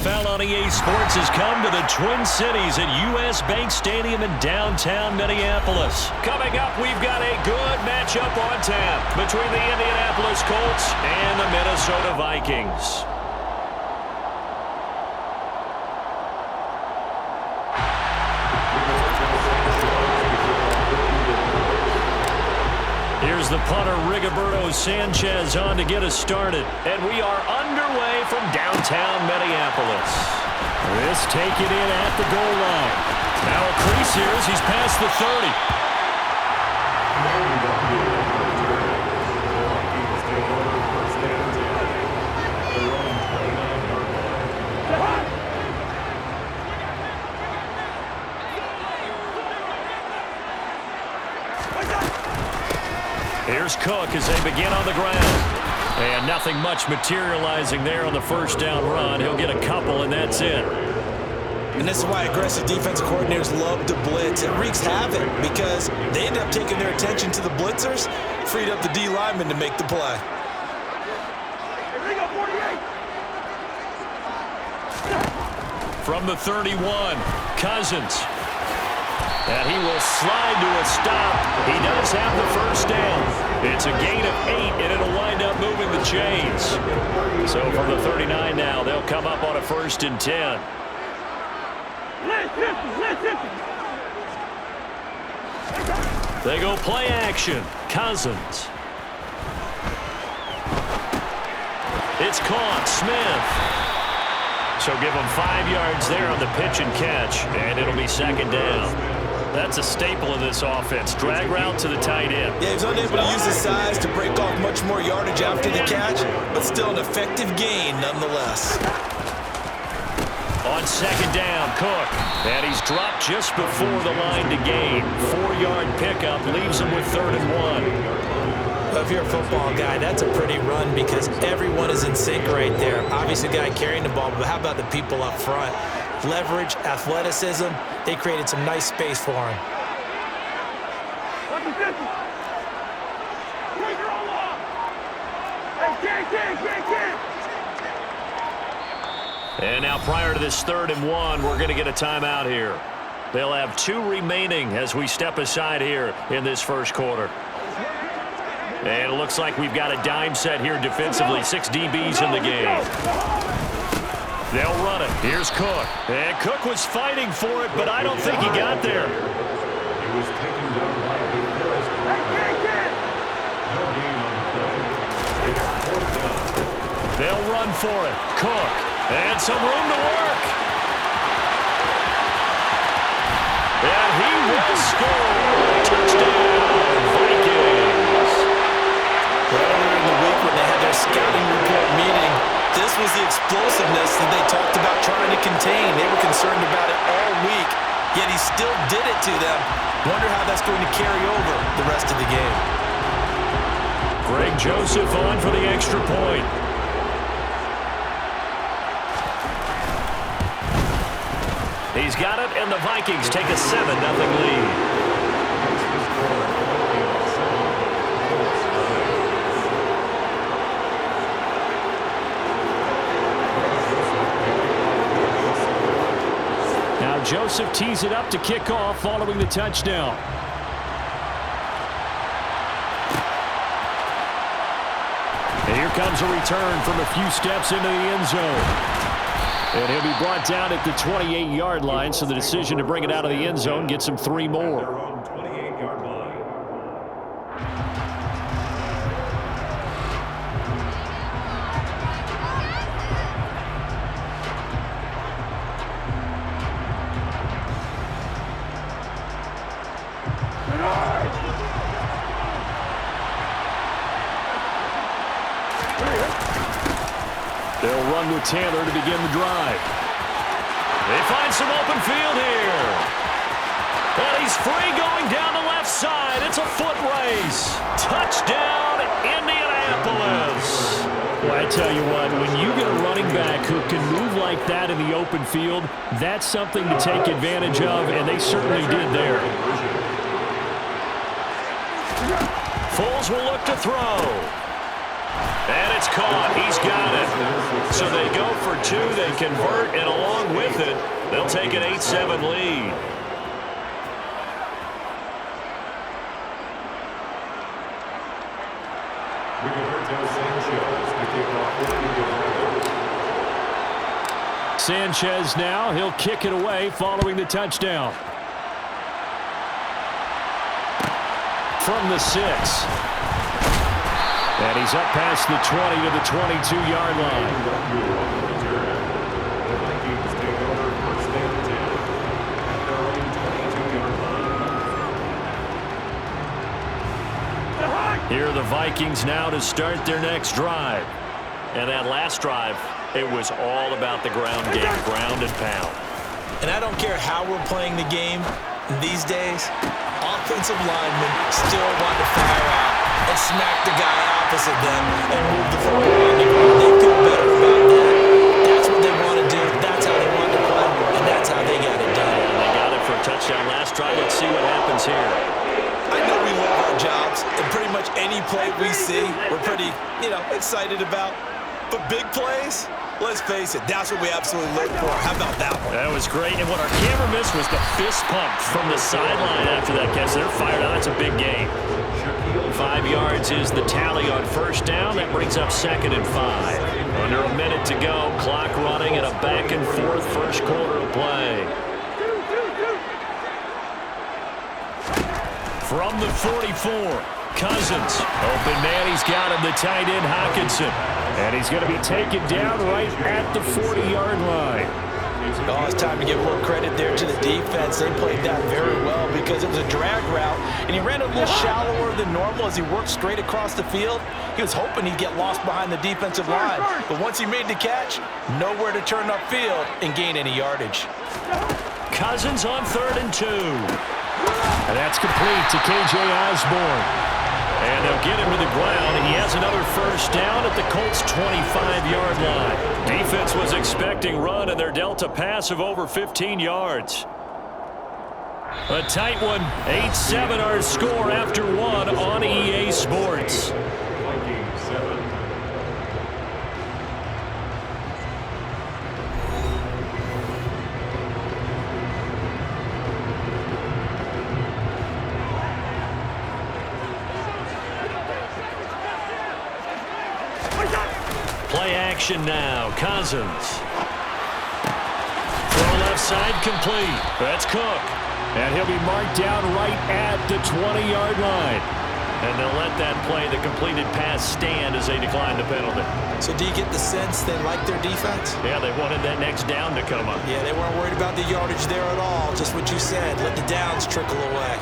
NFL on EA Sports has come to the Twin Cities at U.S. Bank Stadium in downtown Minneapolis. Coming up, we've got a good matchup on tap between the Indianapolis Colts and the Minnesota Vikings. Here's the punter, Rigoberto Sanchez, on to get us started. And we are underway from downtown Minneapolis. This taken in at the goal line. Now a crease here as he's past the 30. Here's Cook as they begin on the ground. And nothing much materializing there on the first down run. He'll get a couple, and that's it. And this is why aggressive defensive coordinators love to blitz. It wreaks havoc because they end up taking their attention to the blitzers, freed up the D lineman to make the play. From the 31, Cousins. And he will slide to a stop. He does have the first down. It's a gain of 8, and it'll wind up moving the chains. So from the 39 now, they'll come up on a 1st and 10. They go play action. Cousins. It's caught. Smith. So give him 5 yards there on the pitch and catch, and it'll be 2nd down. That's a staple of this offense. Drag route to the tight end. Yeah, he was unable to use his size to break off much more yardage after the catch, but still an effective gain nonetheless. On 2nd down, Cook. And he's dropped just before the line to gain. 4-yard pickup leaves him with 3rd and 1. Well, if you're a football guy, that's a pretty run because everyone is in sync right there. Obviously, the guy carrying the ball, but how about the people up front? Leverage, athleticism, they created some nice space for him. And now prior to this 3rd and 1, we're going to get a timeout here. They'll have 2 remaining as we step aside here in this first quarter. And it looks like we've got a dime set here defensively. 6 DBs in the game. They'll run it. Here's Cook. And Cook was fighting for it, but I don't think he got there. They'll run for it. Cook. And some room to work. And he will score. Touchdown, Vikings. Earlier in the week when they had their scouting report meeting, this was the explosiveness that they talked about trying to contain. They were concerned about it all week, yet he still did it to them. Wonder how that's going to carry over the rest of the game. Greg Joseph on for the extra point. He's got it, and the Vikings take a 7-0 lead. Joseph tees it up to kick off following the touchdown. And here comes a return from a few steps into the end zone. And he'll be brought down at the 28-yard line, so the decision to bring it out of the end zone gets him 3 more. They'll run with Taylor to begin the drive. They find some open field here. And he's free going down the left side. It's a foot race. Touchdown, Indianapolis. Well, I tell you what, when you get a running back who can move like that in the open field, that's something to take advantage of, and they certainly did there. Foles will look to throw. And it's caught. He's got it. So they go for two. They convert, and along with it, they'll take an 8-7 lead. Sanchez now. He'll kick it away following the touchdown. From the 6. And he's up past the 20 to the 22-yard line. Here are the Vikings now to start their next drive. And that last drive, it was all about the ground game, ground and pound. And I don't care how we're playing the game these days, offensive linemen still want to fire out and smack the guy opposite them and move the football on the ground. They feel better about that. That's what they want to do. That's how they want to play, and that's how they got it done. And they got it for a touchdown last drive. Let's see what happens here. I know we love our jobs, and pretty much any play we see, we're pretty, excited about. But big plays, let's face it, that's what we absolutely live for. How about that one? That was great. And what our camera missed was the fist pump from the sideline after that catch. They're fired out. That's a big gain. 5 yards is the tally on first down. That brings up 2nd and 5. Under a minute to go. Clock running in a back-and-forth first quarter of play. From the 44, Cousins. Open man, he's got him, the tight end, Hockenson. And he's going to be taken down right at the 40-yard line. Oh, it's time to give more credit there to the defense. They played that very well because it was a drag route, and he ran a little shallower than normal as he worked straight across the field. He was hoping he'd get lost behind the defensive line, but once he made the catch, nowhere to turn upfield and gain any yardage. Cousins on 3rd and 2. And that's complete to K.J. Osborne. And they'll get him to the ground, and he has another first down at the Colts' 25-yard line. Defense was expecting run, and they're dealt a pass of over 15 yards. A tight one, 8-7 our score after one on EA Sports. Play action now. Cousins. Throw left side complete. That's Cook. And he'll be marked down right at the 20-yard line. And they'll let that play, the completed pass, stand as they decline the penalty. So do you get the sense they like their defense? Yeah, they wanted that next down to come up. Yeah, they weren't worried about the yardage there at all. Just what you said. Let the downs trickle away.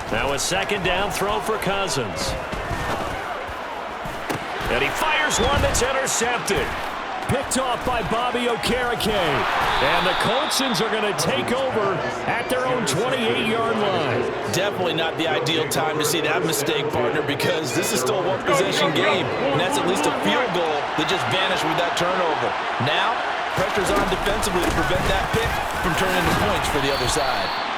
Now a 2nd down throw for Cousins. And he fires one that's intercepted. Picked off by Bobby Okereke. And the Coltsons are going to take over at their own 28-yard line. Definitely not the ideal time to see that mistake, partner, because this is still a one-possession game, and that's at least a field goal that just vanished with that turnover. Now, pressure's on defensively to prevent that pick from turning into points for the other side.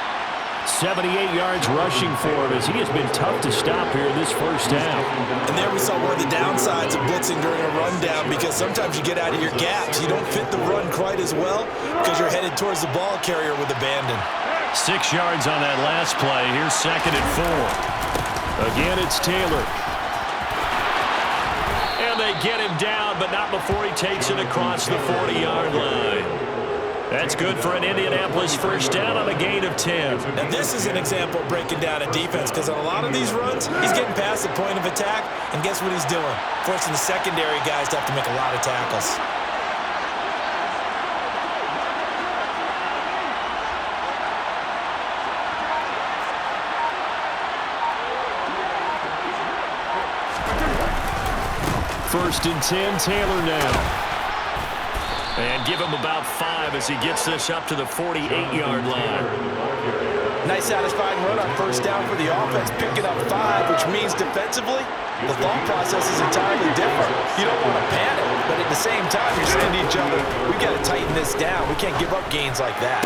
78 yards rushing for him as he has been tough to stop here this first down. And there we saw one of the downsides of blitzing during a rundown, because sometimes you get out of your gaps. You don't fit the run quite as well because you're headed towards the ball carrier with abandon. 6 yards on that last play. Here's 2nd and 4. Again, it's Taylor. And they get him down, but not before he takes it across the 40-yard line. That's good for an Indianapolis first down on a gain of 10. Now this is an example of breaking down a defense, because on a lot of these runs, he's getting past the point of attack, and guess what he's doing? Forcing the secondary guys to have to make a lot of tackles. First and 10, Taylor now. And give him about 5 as he gets this up to the 48-yard line. Nice satisfying run on first down for the offense, picking up 5, which means defensively, the thought process is entirely different. You don't want to panic, but at the same time, you're saying to each other, we've got to tighten this down. We can't give up gains like that.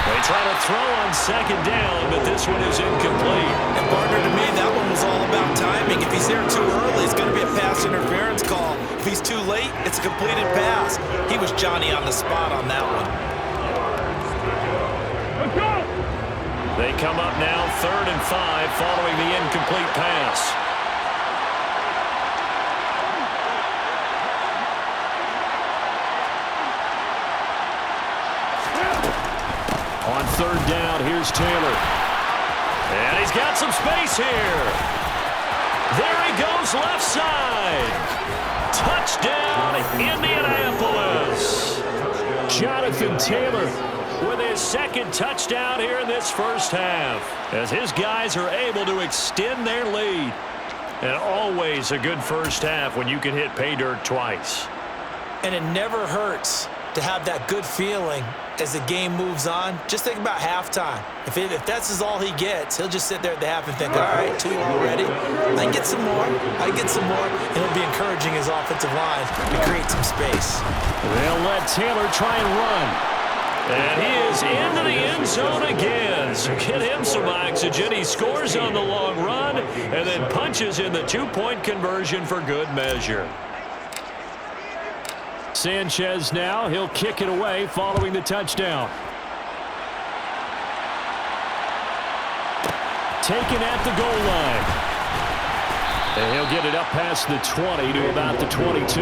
They try to throw on second down, but this one is incomplete. And partner, to me, that one was all about timing. If he's there too early, it's going to be a pass interference call. If he's too late, it's a completed pass. He was Johnny on the spot on that one. They come up now 3rd and 5 following the incomplete pass. On 3rd down, here's Taylor. And he's got some space here. There he goes left side. Touchdown, Indianapolis. Jonathan Taylor with his second touchdown here in this first half, as his guys are able to extend their lead. And always a good first half when you can hit pay dirt twice. And it never hurts to have that good feeling as the game moves on. Just think about halftime. If that's all he gets, he'll just sit there at the half and think, all right, 2 already. I can get some more. I can get some more. And he'll be encouraging his offensive line to create some space. They'll let Taylor try and run. And he is into the end zone again. So get him some oxygen. He scores on the long run and then punches in the 2-point conversion for good measure. Sanchez now, he'll kick it away following the touchdown. Taken at the goal line. And he'll get it up past the 20 to about the 22.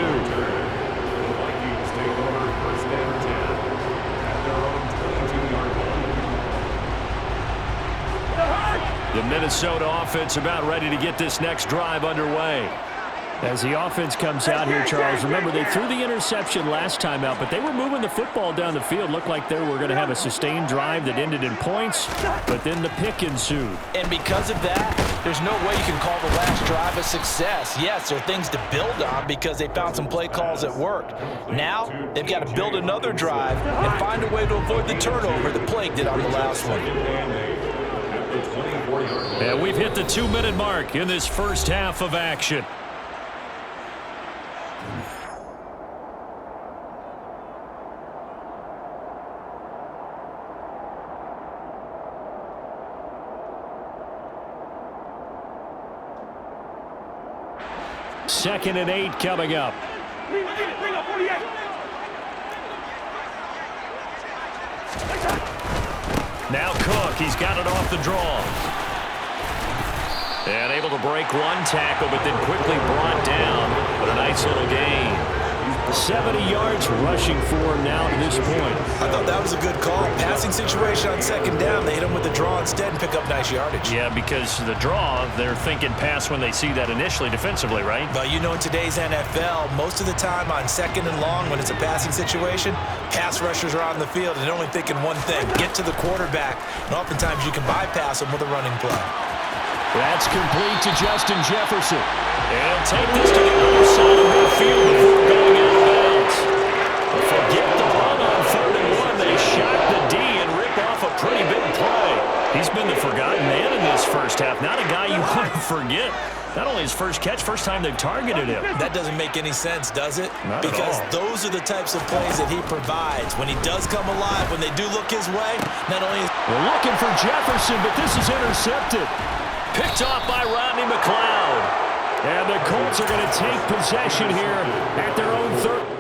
The Minnesota offense about ready to get this next drive underway. As the offense comes out here, Charles, remember they threw the interception last time out, but they were moving the football down the field. Looked like they were going to have a sustained drive that ended in points, but then the pick ensued. And because of that, there's no way you can call the last drive a success. Yes, there are things to build on because they found some play calls that worked. Now, they've got to build another drive and find a way to avoid the turnover that plagued it on the last one. And we've hit the 2-minute mark in this first half of action. Second and 8 coming up. Now Cook, he's got it off the draw. And able to break one tackle, but then quickly brought down. But a nice little gain. 70 yards rushing for him now to this point. I thought that was a good call. Passing situation on second down. They hit him with the draw instead and pick up nice yardage. Yeah, because the draw, they're thinking pass when they see that initially defensively, right? But you know, in today's NFL, most of the time on second and long, when it's a passing situation, pass rushers are on the field and they're only thinking one thing, get to the quarterback. And oftentimes you can bypass them with a running play. That's complete to Justin Jefferson. And he'll take this to the other side of midfield before going out of bounds. Forget the run on 3rd and 1. They shot the D and rip off a pretty big play. He's been the forgotten man in this first half. Not a guy you want to forget. Not only his first catch, first time they've targeted him. That doesn't make any sense, does it? Not because at all. Those are the types of plays that he provides. When he does come alive, when they do look his way, not only is... We're looking for Jefferson, but this is intercepted. Picked off by Rodney McLeod. And the Colts are going to take possession here at their own 30.